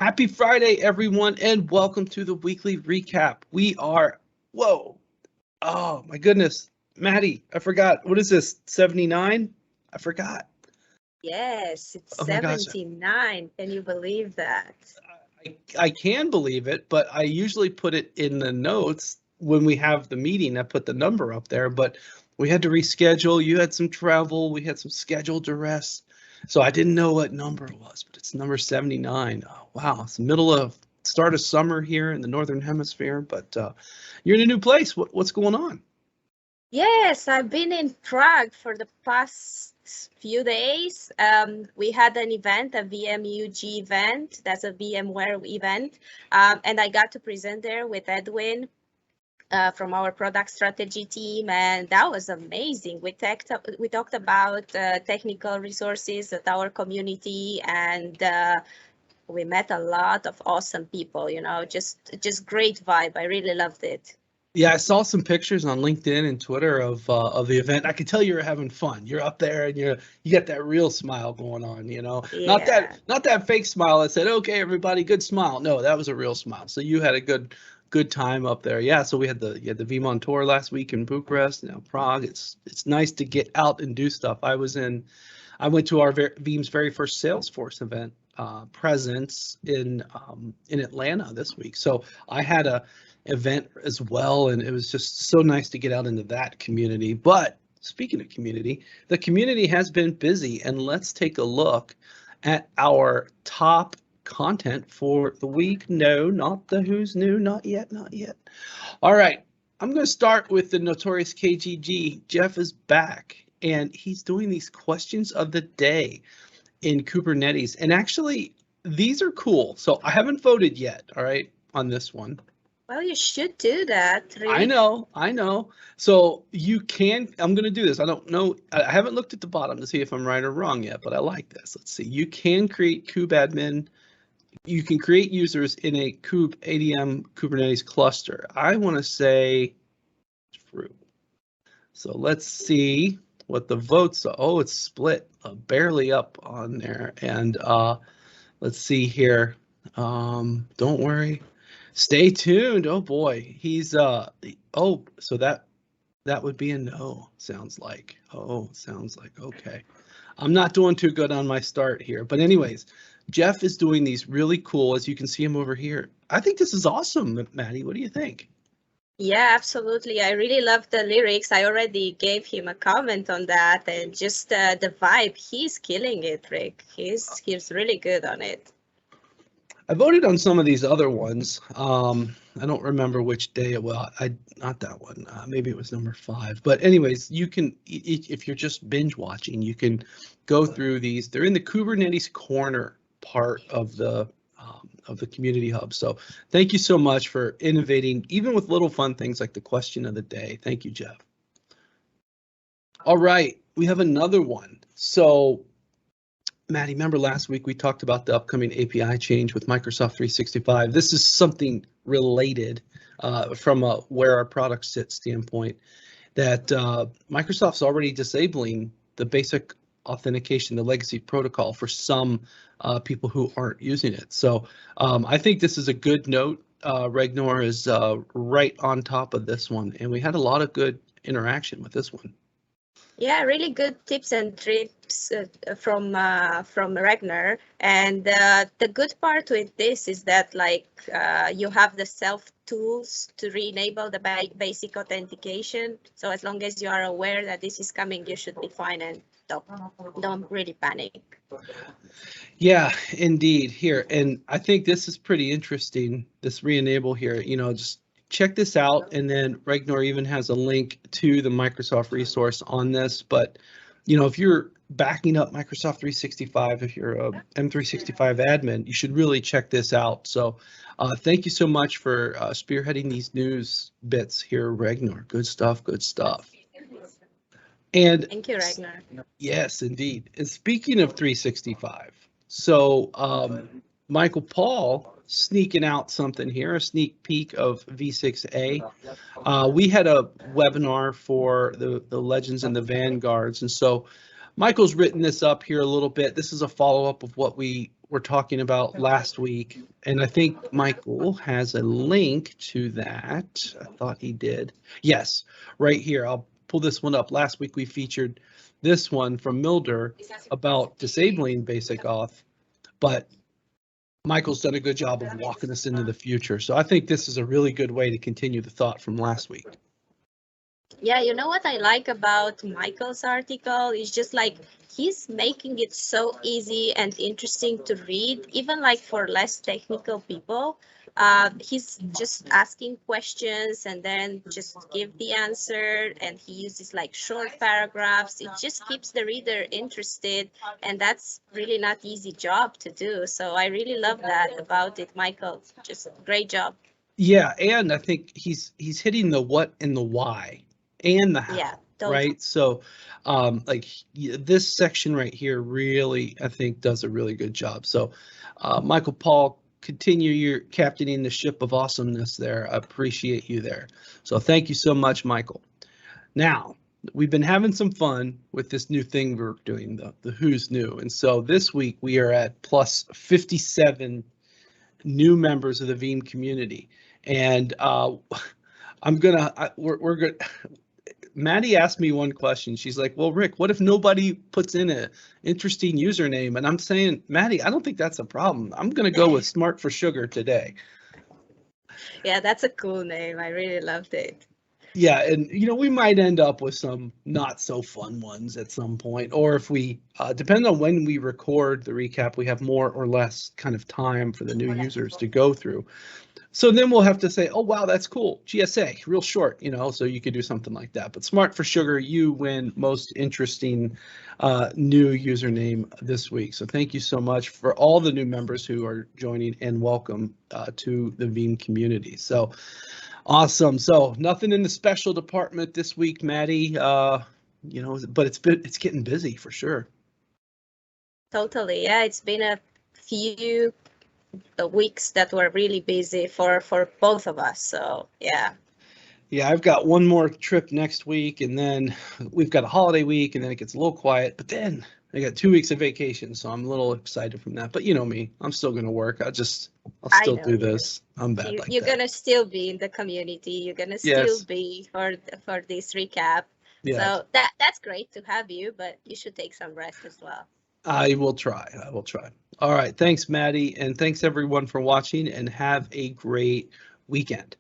Happy Friday, everyone, and welcome to the weekly recap. We are, whoa, oh my goodness, Maddie, I forgot. What is this, 79? I forgot. Yes, it's Oh my gosh. 79. Can you believe that? I can believe it, but I usually put it in the notes when we have the meeting. I put the number up there, but we had to reschedule. You had some travel. We had some schedule duress. So I didn't know what number it was, but it's number 79. Oh, wow, it's the middle of start of summer here in the Northern Hemisphere, but you're in a new place. What's going on? Yes, I've been in Prague for the past few days. We had an event, a VMUG event. That's a VMware event. And I got to present there with Edwin from our product strategy team, and that was amazing. We talked about technical resources at our community, and we met a lot of awesome people. You know, just great vibe. I really loved it. Yeah, I saw some pictures on LinkedIn and Twitter of the event. I could tell you were having fun. You're up there and you got that real smile going on, you know. Yeah. Not that fake smile that said, "Okay, everybody, good smile." No, that was a real smile. So you had a good time up there. Yeah, so we had the Veeam on tour last week in Bucharest, now Prague. It's nice to get out and do stuff. I went to our Veeam's very first Salesforce event presence in Atlanta this week. So I had a event as well, and it was just so nice to get out into that community. But speaking of community, the community has been busy, and let's take a look at our top content for the week. No, not the who's new, not yet. All right, I'm going to start with the notorious KGG. Jeff is back, and he's doing these questions of the day in Kubernetes, and actually these are cool. So I haven't voted yet, all right, on this one. Well, you should do that, Rick. I know. So you can, I'm going to do this. I don't know. I haven't looked at the bottom to see if I'm right or wrong yet, but I like this. Let's see. You can create kubeadmin. You can create users in a ADM Kubernetes cluster. I want to say true. So let's see what the votes are. Oh, it's split, barely up on there. And let's see here. Don't worry. Stay tuned. Oh boy, he's so that would be a no, sounds like. Sounds like okay. I'm not doing too good on my start here, but anyways, Jeff is doing these really cool, as you can see him over here. I think this is awesome, Maddie. What do you think? Yeah, absolutely. I really love the lyrics. I already gave him a comment on that, and just the vibe. He's killing it, Rick. He's really good on it. I voted on some of these other ones. I don't remember which day it was. Not that one. Maybe it was number 5. But anyways, you can, if you're just binge watching, you can go through these. They're in the Kubernetes corner part of the community hub. So thank you so much for innovating, even with little fun things like the question of the day. Thank you, Jeff. All right, we have another one. So Maddie, remember last week we talked about the upcoming API change with Microsoft 365. This is something related from a where our products sit standpoint, that Microsoft's already disabling the basic authentication, the legacy protocol, for some people who aren't using it. So I think this is a good note. Regnor is right on top of this one, and we had a lot of good interaction with this one. Yeah, really good tips and tricks from Ragnar. And the good part with this is that, like, you have the self tools to re-enable the basic authentication. So as long as you are aware that this is coming, you should be fine, and don't really panic. Yeah, indeed. Here, and I think this is pretty interesting, this re-enable here. You know, just check this out, and then Ragnar even has a link to the Microsoft resource on this. But you know, if you're backing up Microsoft 365, if you're a M365 admin, you should really check this out. So thank you so much for spearheading these news bits here, Ragnar. Good stuff. And thank you, Ragnar. Yes, indeed. And speaking of 365, so Michael Paul sneaking out something here, a sneak peek of V6A. We had a webinar for the Legends and the Vanguards, and so Michael's written this up here a little bit. This is a follow-up of what we were talking about last week, and I think Michael has a link to that. I thought he did. Yes, right here. I'll pull this one up. Last week we featured this one from Milder about disabling basic auth, but Michael's done a good job of walking us into the future. So I think this is a really good way to continue the thought from last week. Yeah, you know what I like about Michael's article is just like he's making it so easy and interesting to read, even like for less technical people. He's just asking questions and then just give the answer, and he uses like short paragraphs. It just keeps the reader interested, and that's really not easy job to do. So I really love that about it, Michael. Just great job. Yeah, and I think he's hitting the what and the why and the how, Yeah, totally. right? So like this section right here really, I think, does a really good job. So Michael, Paul, continue your captaining the ship of awesomeness there. I appreciate you there. So thank you so much, Michael. Now, we've been having some fun with this new thing we're doing, the Who's New. And so this week we are at plus 57 new members of the Veeam community. And we're good. Maddie asked me one question. She's like, well, Rick, what if nobody puts in an interesting username? And I'm saying, Maddie, I don't think that's a problem. I'm going to go with Smart for Sugar today. Yeah, that's a cool name. I really loved it. Yeah, and we might end up with some not so fun ones at some point, or if we, depending on when we record the recap, we have more or less kind of time for the new users to go through. So then we'll have to say, oh, wow, that's cool. GSA, real short, so you could do something like that. But Smart for Sugar, you win most interesting new username this week. So thank you so much for all the new members who are joining, and welcome to the Veeam community. So awesome. So nothing in the special department this week, Maddie, but it's getting busy for sure. Totally. Yeah, it's been a few weeks that were really busy for both of us. So yeah. Yeah, I've got one more trip next week, and then we've got a holiday week, and then it gets a little quiet, but then I got 2 weeks of vacation, so I'm a little excited from that. But you know me, I'm still going to work. I'll still do this. I'm bad like that. You're going to still be in the community. You're going to still be for this recap. Yes. So that's great to have you, but you should take some rest as well. I will try. All right. Thanks, Maddie. And thanks everyone for watching, and have a great weekend.